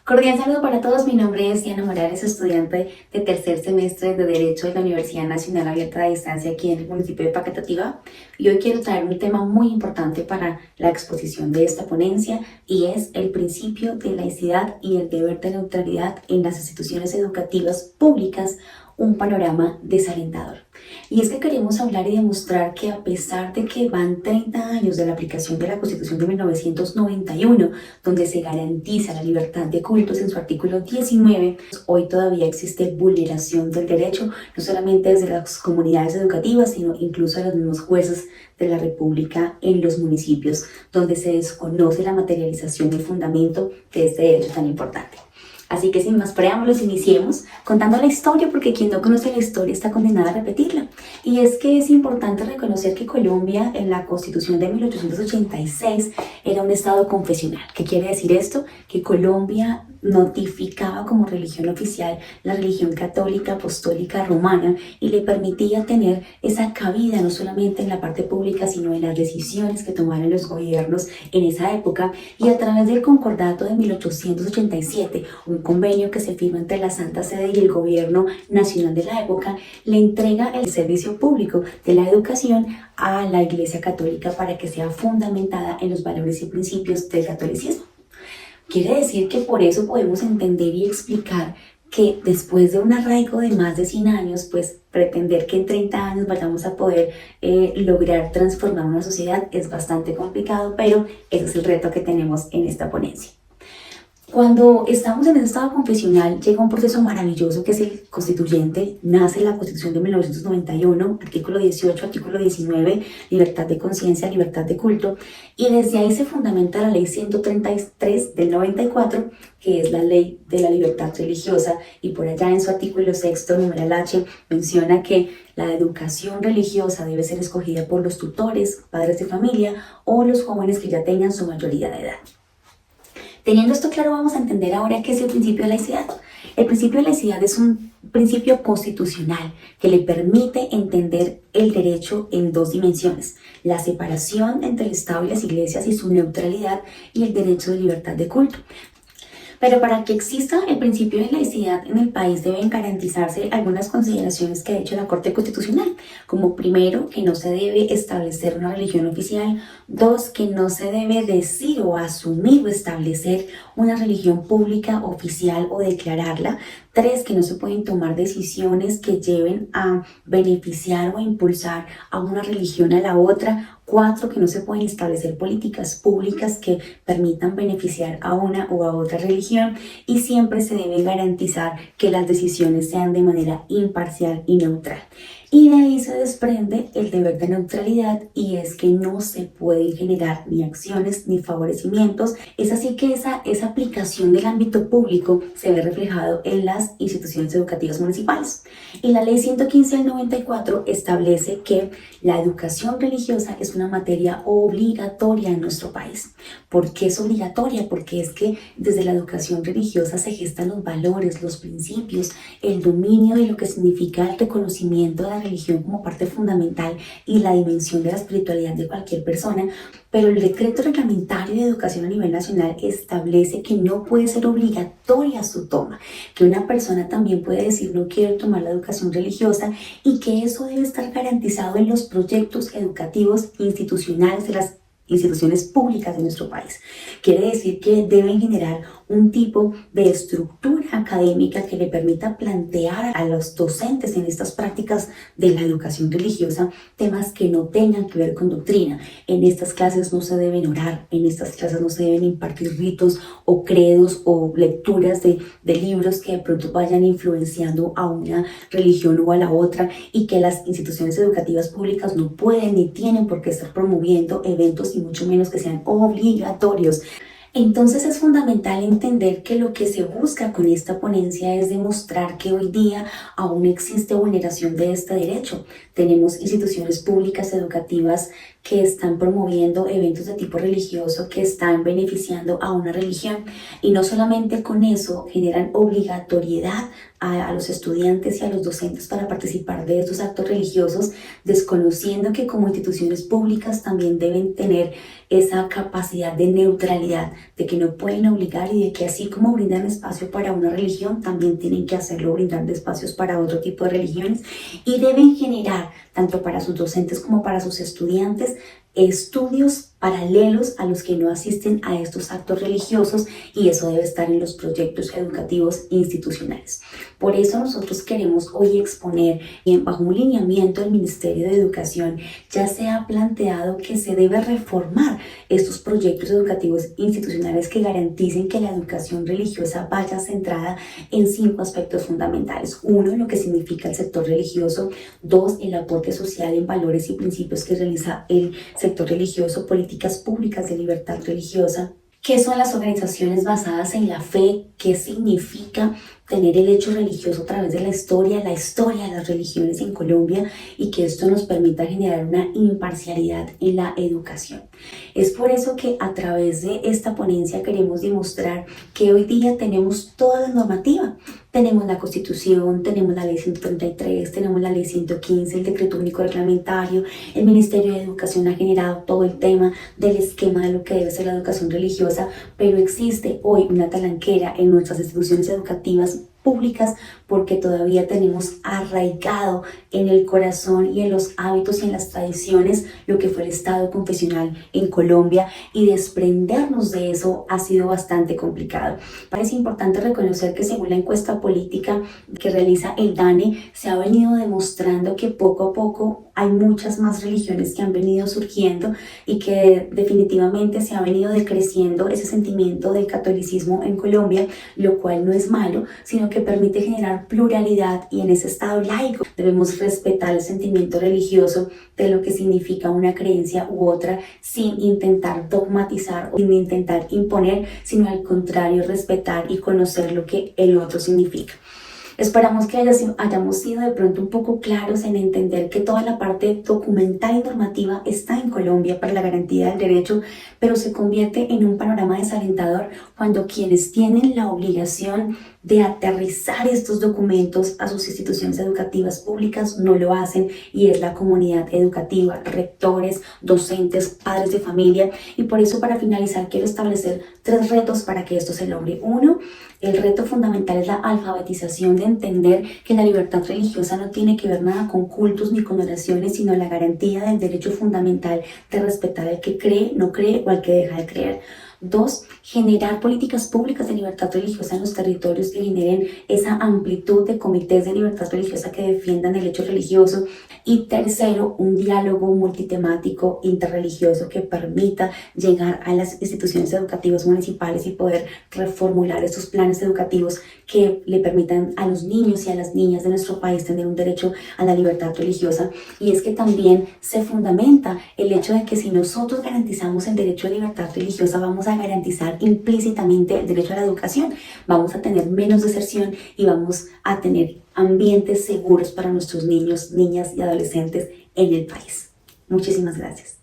Cordial saludo para todos, mi nombre es Diana Morales, estudiante de tercer semestre de Derecho de la Universidad Nacional Abierta de Distancia aquí en el municipio de Paquetá, y hoy quiero traer un tema muy importante para la exposición de esta ponencia y es el principio de laicidad y el deber de neutralidad en las instituciones educativas públicas, un panorama desalentador. Y es que queremos hablar y demostrar que a pesar de que van 30 años de la aplicación de la Constitución de 1991, donde se garantiza la libertad de cultos en su artículo 19, hoy todavía existe vulneración del derecho, no solamente desde las comunidades educativas, sino incluso de los mismos jueces de la República en los municipios, donde se desconoce la materialización y el fundamento de este derecho tan importante. Así que sin más preámbulos, iniciemos contando la historia, porque quien no conoce la historia está condenado a repetirla. Y es que es importante reconocer que Colombia, en la Constitución de 1886, era un estado confesional. ¿Qué quiere decir esto? Que Colombia notificaba como religión oficial la religión católica, apostólica, romana, y le permitía tener esa cabida no solamente en la parte pública, sino en las decisiones que tomaran los gobiernos en esa época. Y a través del Concordato de 1887, un convenio que se firma entre la Santa Sede y el gobierno nacional de la época, le entrega el servicio público de la educación a la Iglesia Católica para que sea fundamentada en los valores y principios del catolicismo. Quiere decir que por eso podemos entender y explicar que después de un arraigo de más de 100 años, pues pretender que en 30 años vayamos a poder lograr transformar una sociedad es bastante complicado, pero ese es el reto que tenemos en esta ponencia. Cuando estamos en ese estado confesional, llega un proceso maravilloso que es el constituyente. Nace la Constitución de 1991, artículo 18, artículo 19, libertad de conciencia, libertad de culto, y desde ahí se fundamenta la ley 133 del 94, que es la ley de la libertad religiosa, y por allá en su artículo 6, numeral H, menciona que la educación religiosa debe ser escogida por los tutores, padres de familia o los jóvenes que ya tengan su mayoría de edad. Teniendo esto claro, vamos a entender ahora qué es el principio de laicidad. El principio de laicidad es un principio constitucional que le permite entender el derecho en dos dimensiones: la separación entre el Estado y las iglesias y su neutralidad, y el derecho de libertad de culto. Pero para que exista el principio de laicidad en el país deben garantizarse algunas consideraciones que ha hecho la Corte Constitucional, como primero, que no se debe establecer una religión oficial; dos, que no se debe decir o asumir o establecer una religión pública oficial o declararla; tres, que no se pueden tomar decisiones que lleven a beneficiar o a impulsar a una religión a la otra; cuatro, que no se pueden establecer políticas públicas que permitan beneficiar a una o a otra religión, y siempre se debe garantizar que las decisiones sean de manera imparcial y neutral. Y de ahí se desprende el deber de neutralidad, y es que no se pueden generar ni acciones ni favorecimientos. Es así que esa aplicación del ámbito público se ve reflejado en las instituciones educativas municipales. Y la ley 115 del 94 establece que la educación religiosa es una materia obligatoria en nuestro país. ¿Por qué es obligatoria? Porque es que desde la educación religiosa se gestan los valores, los principios, el dominio de lo que significa el reconocimiento de la religión como parte fundamental y la dimensión de la espiritualidad de cualquier persona. Pero el decreto reglamentario de educación a nivel nacional establece que no puede ser obligatoria su toma, que una persona también puede decir no quiero tomar la educación religiosa, y que eso debe estar garantizado en los proyectos educativos institucionales de las instituciones públicas de nuestro país. Quiere decir que deben generar un tipo de estructura académica que le permita plantear a los docentes en estas prácticas de la educación religiosa temas que no tengan que ver con doctrina. En estas clases no se deben orar, en estas clases no se deben impartir ritos o credos o lecturas de libros que de pronto vayan influenciando a una religión o a la otra, y que las instituciones educativas públicas no pueden ni tienen por qué estar promoviendo eventos, y mucho menos que sean obligatorios. Entonces es fundamental entender que lo que se busca con esta ponencia es demostrar que hoy día aún existe vulneración de este derecho. tenemos instituciones públicas educativas que están promoviendo eventos de tipo religioso que están beneficiando a una religión, y no solamente con eso generan obligatoriedad a los estudiantes y a los docentes para participar de estos actos religiosos, desconociendo que como instituciones públicas también deben tener esa capacidad de neutralidad, de que no pueden obligar, y de que así como brindan espacio para una religión, también tienen que hacerlo brindando espacios para otro tipo de religiones, y deben generar, tanto para sus docentes como para sus estudiantes, estudios paralelos a los que no asisten a estos actos religiosos, y eso debe estar en los proyectos educativos institucionales. Por eso nosotros queremos hoy exponer, y bajo un lineamiento del Ministerio de Educación ya se ha planteado que se debe reformar estos proyectos educativos institucionales que garanticen que la educación religiosa vaya centrada en 5 aspectos fundamentales. 1, lo que significa el sector religioso. 2, el aporte social en valores y principios que realiza el sector religioso. Políticas públicas de libertad religiosa. ¿Qué son las organizaciones basadas en la fe? ¿Qué significa tener el hecho religioso a través de la historia de las religiones en Colombia, y que esto nos permita generar una imparcialidad en la educación? Es por eso que a través de esta ponencia queremos demostrar que hoy día tenemos toda la normativa. Tenemos la Constitución, tenemos la Ley 133, tenemos la Ley 115, el Decreto Único Reglamentario. El Ministerio de Educación ha generado todo el tema del esquema de lo que debe ser la educación religiosa, pero existe hoy una talanquera en nuestras instituciones educativas públicas, porque todavía tenemos arraigado en el corazón y en los hábitos y en las tradiciones lo que fue el Estado confesional en Colombia, y desprendernos de eso ha sido bastante complicado. Parece importante reconocer que según la encuesta política que realiza el DANE, se ha venido demostrando que poco a poco hay muchas más religiones que han venido surgiendo, y que definitivamente se ha venido decreciendo ese sentimiento del catolicismo en Colombia, lo cual no es malo, sino que permite generar pluralidad, y en ese estado laico debemos respetar el sentimiento religioso de lo que significa una creencia u otra, sin intentar dogmatizar o sin intentar imponer, sino al contrario, respetar y conocer lo que el otro significa. Esperamos que hayamos sido de pronto un poco claros en entender que toda la parte documental y normativa está en Colombia para la garantía del derecho, pero se convierte en un panorama desalentador cuando quienes tienen la obligación de aterrizar estos documentos a sus instituciones educativas públicas no lo hacen, y es la comunidad educativa, rectores, docentes, padres de familia. Y por eso, para finalizar, quiero establecer 3 retos para que esto se logre. 1, el reto fundamental es la alfabetización, de entender que la libertad religiosa no tiene que ver nada con cultos ni con oraciones, sino la garantía del derecho fundamental de respetar al que cree, no cree o al que deja de creer. 2, generar políticas públicas de libertad religiosa en los territorios que generen esa amplitud de comités de libertad religiosa que defiendan el hecho religioso. Y 3, un diálogo multitemático interreligioso que permita llegar a las instituciones educativas municipales y poder reformular estos planes educativos que le permitan a los niños y a las niñas de nuestro país tener un derecho a la libertad religiosa. Y es que también se fundamenta el hecho de que si nosotros garantizamos el derecho a libertad religiosa, vamos a garantizar implícitamente el derecho a la educación. Vamos a tener menos deserción y vamos a tener ambientes seguros para nuestros niños, niñas y adolescentes en el país. Muchísimas gracias.